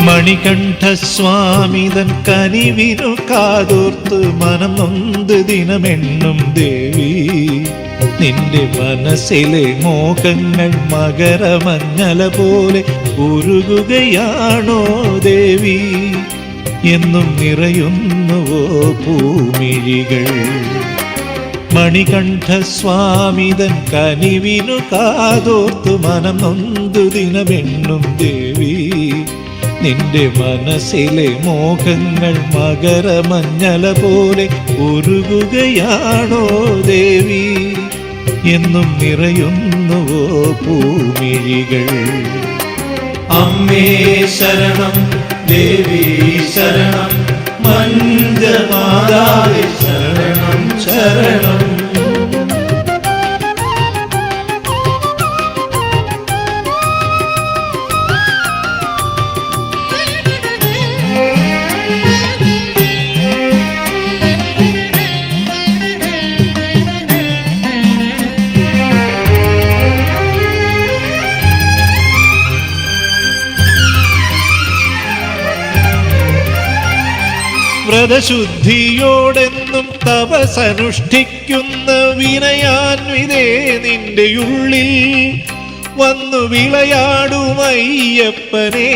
മണികണ്ഠസ്വാമിതൻ കനിവിനു കാതോർത്ത് മനം നൊന്ത് ദിനമെണ്ണും ദേവി, നിന്റെ മനസ്സിലെ മോഹങ്ങൾ മകരമഞ്ഞല പോലെ ഉരുകുകയാണോ ദേവി? എന്നും നിറയുന്നുവോ പൂമിഴികൾ? മണികണ്ഠസ്വാമിതൻ കനിവിനു കാതോർത്തു മനം നൊന്തു ദിനമെണ്ണും ദേവി, നിന്റെ മനസ്സിലെ മോഹങ്ങൾ മകരമഞ്ഞല പോലെ ഉരുകുകയാണോ ദേവി? എന്നും നിറയുന്നുവോ പൂമിഴികൾ? അമ്മേ ശരണം, ദേവി ശരണം, മഞ്ജമാതാവേ ശരണം ശരണം. വ്രതശുദ്ധിയോടെന്നും തപസനുഷ്ഠിക്കുന്ന വിനയാൻവിതേ നിന്റെ ഉള്ളിൽ വന്നു വിളയാടുമയ്യപ്പനേ.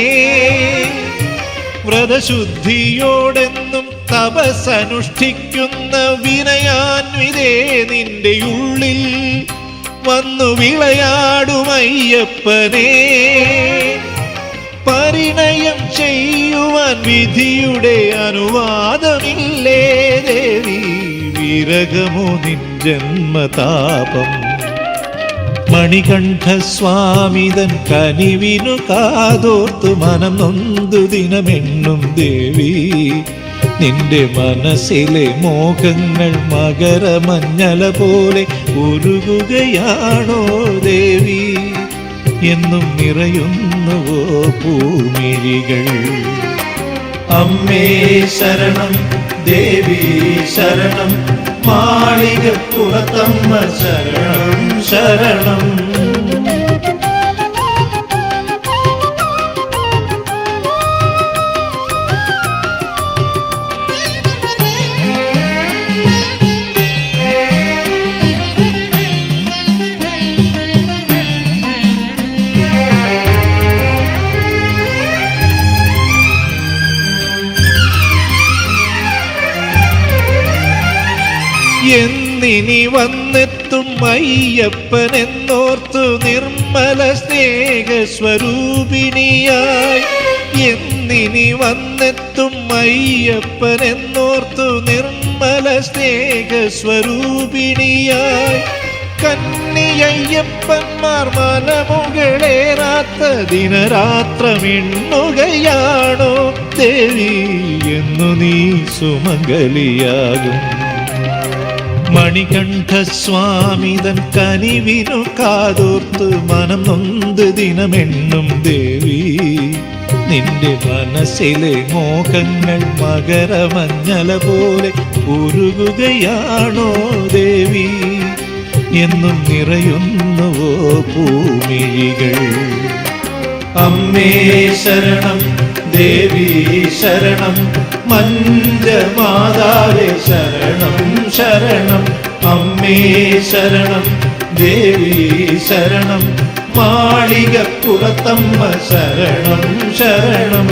വ്രതശുദ്ധിയോടെന്നും തപസനുഷ്ഠിക്കുന്ന വിനയാൻവിതേ നിന്റെ ഉള്ളിൽ വന്നു വിളയാടുമയ്യപ്പനേ. പരിണയം ചെയ്യുവാൻ വിധിയുടെ അനുവാദമില്ലേ ദേവി? വിരകമോ നിൻ ജന്മതാപം? മണികണ്ഠസ്വാമിതൻ കനിവിനു കാതോർത്തു മനം നൊന്തു ദിനമെണ്ണും ദേവി, നിന്റെ മനസ്സിലെ മോഹങ്ങൾ മകരമഞ്ഞല പോലെ ഉരുകുകയാണോ ദേവി? എന്നും നിറയുന്നുവോ പൂമിഴികൾ? അമ്മേ ശരണം, ദേവി ശരണം, മാളികപ്പുറത്തമ്മ ശരണം ശരണം. എന്നിനി വന്നെത്തും അയ്യപ്പനെന്നോർത്തു നിർമ്മല സ്നേഹസ്വരൂപിണിയായി. എന്നിനി വന്നെത്തും അയ്യപ്പനെന്നോർത്തു നിർമ്മല സ്നേഹസ്വരൂപിണിയായി. കന്നിയയ്യപ്പന്മാർ മലമുകളേറാത്ത ദിനരാത്രമെണ്ണുകയാണോ ദേവി? എന്നു നീ സുമംഗലിയാകും? മണികണ്ഠസ്വാമിതൻ കനിവിനു കാതോർത്ത് മനം നൊന്ത് ദിനമെണ്ണും ദേവി, നിന്റെ മനസ്സിലെ മോഹങ്ങൾ മകരമഞ്ഞല പോലെ ഉരുകുകയാണോ ദേവി? എന്നും നിറയുന്നുവോ പൂമിഴികൾ? അമ്മേ ശരണം, ദേവി ശരണം, മഞ്ജമാതാവേ ശരണം ശരണം. അമ്മേ ശരണം, ദേവി ശരണം, മാളികപ്പുറത്തമ്മ ശരണം ശരണം.